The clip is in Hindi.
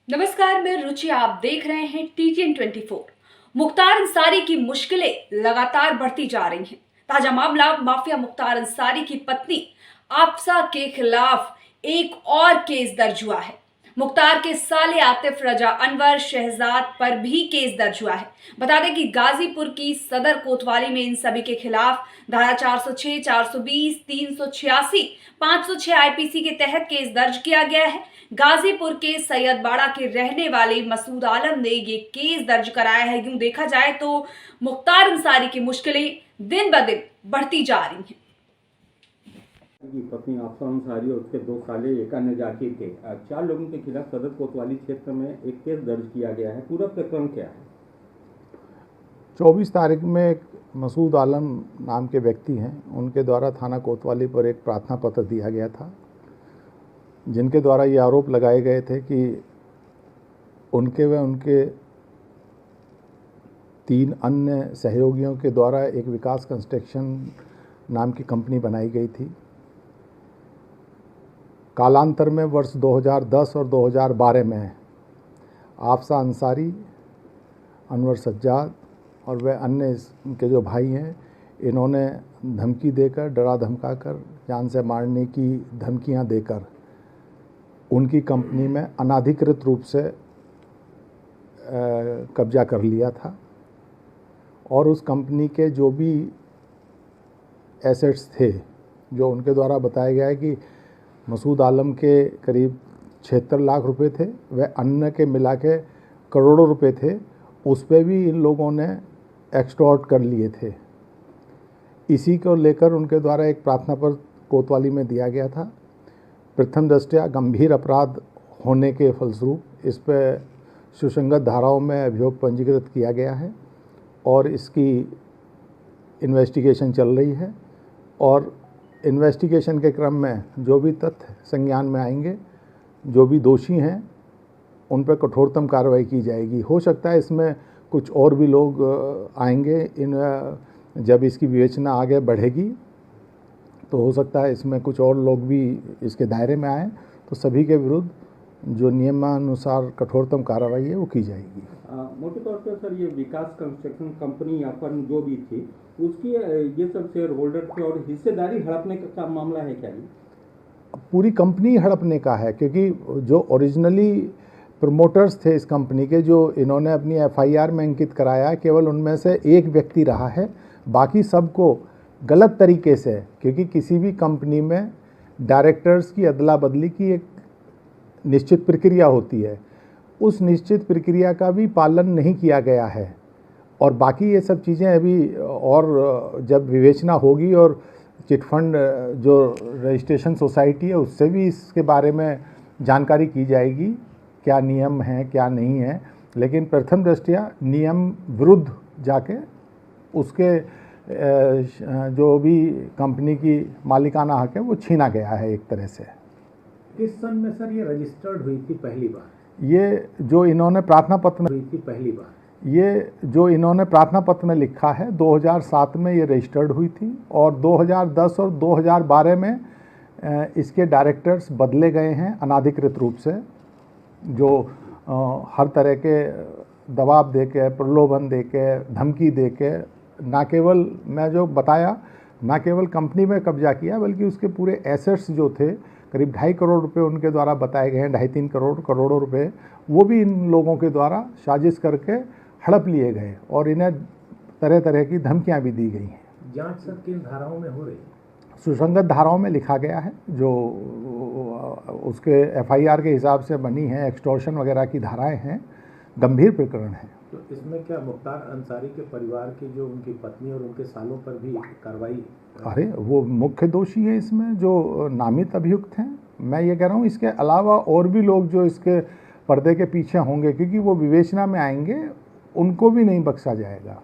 नमस्कार, मैं रुचि। आप देख रहे हैं TTN 24। मुख्तार अंसारी की मुश्किलें लगातार बढ़ती जा रही हैं। ताजा मामला, माफिया मुख्तार अंसारी की पत्नी आफसा के खिलाफ एक और केस दर्ज हुआ है। मुख्तार के साले आतिफ रजा अनवर शहजाद पर भी केस दर्ज हुआ है। बता दें कि गाजीपुर की सदर कोतवाली में इन सभी के खिलाफ धारा 406, 420, 386, 506 आईपीसी के तहत केस दर्ज किया गया है। गाजीपुर के सैयदबाड़ा के रहने वाले मसूद आलम ने ये केस दर्ज कराया है। यूं देखा जाए तो मुख्तार अंसारी की मुश्किलें दिन ब दिन बढ़ती जा रही हैं। की पत्नी आफसा अंसारी और उसके दो साले एक अन्य जाकिर के 4 लोगों के खिलाफ सदर कोतवाली क्षेत्र में एक केस दर्ज किया गया है। पूरा प्रकरण क्या है? 24 तारीख में एक मसूद आलम नाम के व्यक्ति हैं, उनके द्वारा थाना कोतवाली पर एक प्रार्थना पत्र दिया गया था, जिनके द्वारा ये आरोप लगाए गए थे कि उनके व उनके 3 अन्य सहयोगियों के द्वारा एक विकास कंस्ट्रक्शन नाम की कंपनी बनाई गई थी। कालांतर में वर्ष 2010 और 2012 में आफसा अंसारी, अनवर सज्जाद और वह अन्य इनके जो भाई हैं, इन्होंने धमकी देकर, डरा धमकाकर, जान से मारने की धमकियां देकर उनकी कंपनी में अनाधिकृत रूप से कब्जा कर लिया था और उस कंपनी के जो भी एसेट्स थे, जो उनके द्वारा बताया गया है कि मसूद आलम के करीब 76 लाख रुपए थे, वह अन्य के मिला के करोड़ों रुपए थे, उस पर भी इन लोगों ने एक्सटॉर्ट कर लिए थे। इसी को लेकर उनके द्वारा एक प्रार्थना पत्र कोतवाली में दिया गया था। प्रथम दृष्टया गंभीर अपराध होने के फलस्वरूप इस पर सुसंगत धाराओं में अभियोग पंजीकृत किया गया है और इसकी इन्वेस्टिगेशन चल रही है और इन्वेस्टिगेशन के क्रम में जो भी तथ्य संज्ञान में आएंगे, जो भी दोषी हैं, उन पर कठोरतम कार्रवाई की जाएगी। हो सकता है इसमें कुछ और भी लोग आएंगे। जब इसकी विवेचना आगे बढ़ेगी तो हो सकता है इसमें कुछ और लोग भी इसके दायरे में आएँ, तो सभी के विरुद्ध जो नियमानुसार कठोरतम कार्रवाई है वो की जाएगी। मोटे तौर पर सर, ये विकास कंस्ट्रक्शन कंपनी या फर्म जो भी थी, उसकी ये सब शेयर होल्डर थे और हिस्सेदारी हड़पने का मामला है क्या? ये पूरी कंपनी हड़पने का है, क्योंकि जो ओरिजिनली प्रमोटर्स थे इस कंपनी के, जो इन्होंने अपनी FIR में अंकित कराया, केवल उनमें से एक व्यक्ति रहा है। बाकी सबको गलत तरीके से, क्योंकि किसी भी कंपनी में डायरेक्टर्स की अदला बदली की एक निश्चित प्रक्रिया होती है, उस निश्चित प्रक्रिया का भी पालन नहीं किया गया है। और बाकी ये सब चीज़ें अभी और जब विवेचना होगी और चिटफंड जो रजिस्ट्रेशन सोसाइटी है उससे भी इसके बारे में जानकारी की जाएगी, क्या नियम हैं क्या नहीं है। लेकिन प्रथम दृष्टया नियम विरुद्ध जाके उसके जो भी कंपनी की मालिकाना हक है वो छीना गया है एक तरह से। किस सन में सर ये रजिस्टर्ड हुई थी पहली बार? ये जो इन्होंने प्रार्थना पत्र में हुई थी पहली बार, ये जो इन्होंने प्रार्थना पत्र में लिखा है, 2007 में ये रजिस्टर्ड हुई थी और 2010 और 2012 में इसके डायरेक्टर्स बदले गए हैं अनाधिकृत रूप से, जो हर तरह के दबाव दे के, प्रलोभन दे के, धमकी दे के, ना केवल मैं जो बताया, ना केवल कंपनी में कब्जा किया बल्कि उसके पूरे एसेट्स जो थे, करीब 2.5 करोड़ रुपए उनके द्वारा बताए गए हैं, 2.5-3 करोड़ों रुपए, वो भी इन लोगों के द्वारा साजिश करके हड़प लिए गए और इन्हें तरह तरह की धमकियां भी दी गई हैं। जांच सर किन धाराओं में हो रही? सुसंगत धाराओं में लिखा गया है, जो उसके FIR के हिसाब से बनी है, एक्सटॉर्शन वगैरह की धाराएं हैं, गंभीर प्रकरण है। तो इसमें क्या मुख्तार अंसारी के परिवार की जो उनकी पत्नी और उनके सालों पर भी कार्रवाई? अरे वो मुख्य दोषी है इसमें, जो नामित अभियुक्त हैं। मैं ये कह रहा हूँ इसके अलावा और भी लोग जो इसके पर्दे के पीछे होंगे, क्योंकि वो विवेचना में आएंगे, उनको भी नहीं बख्शा जाएगा।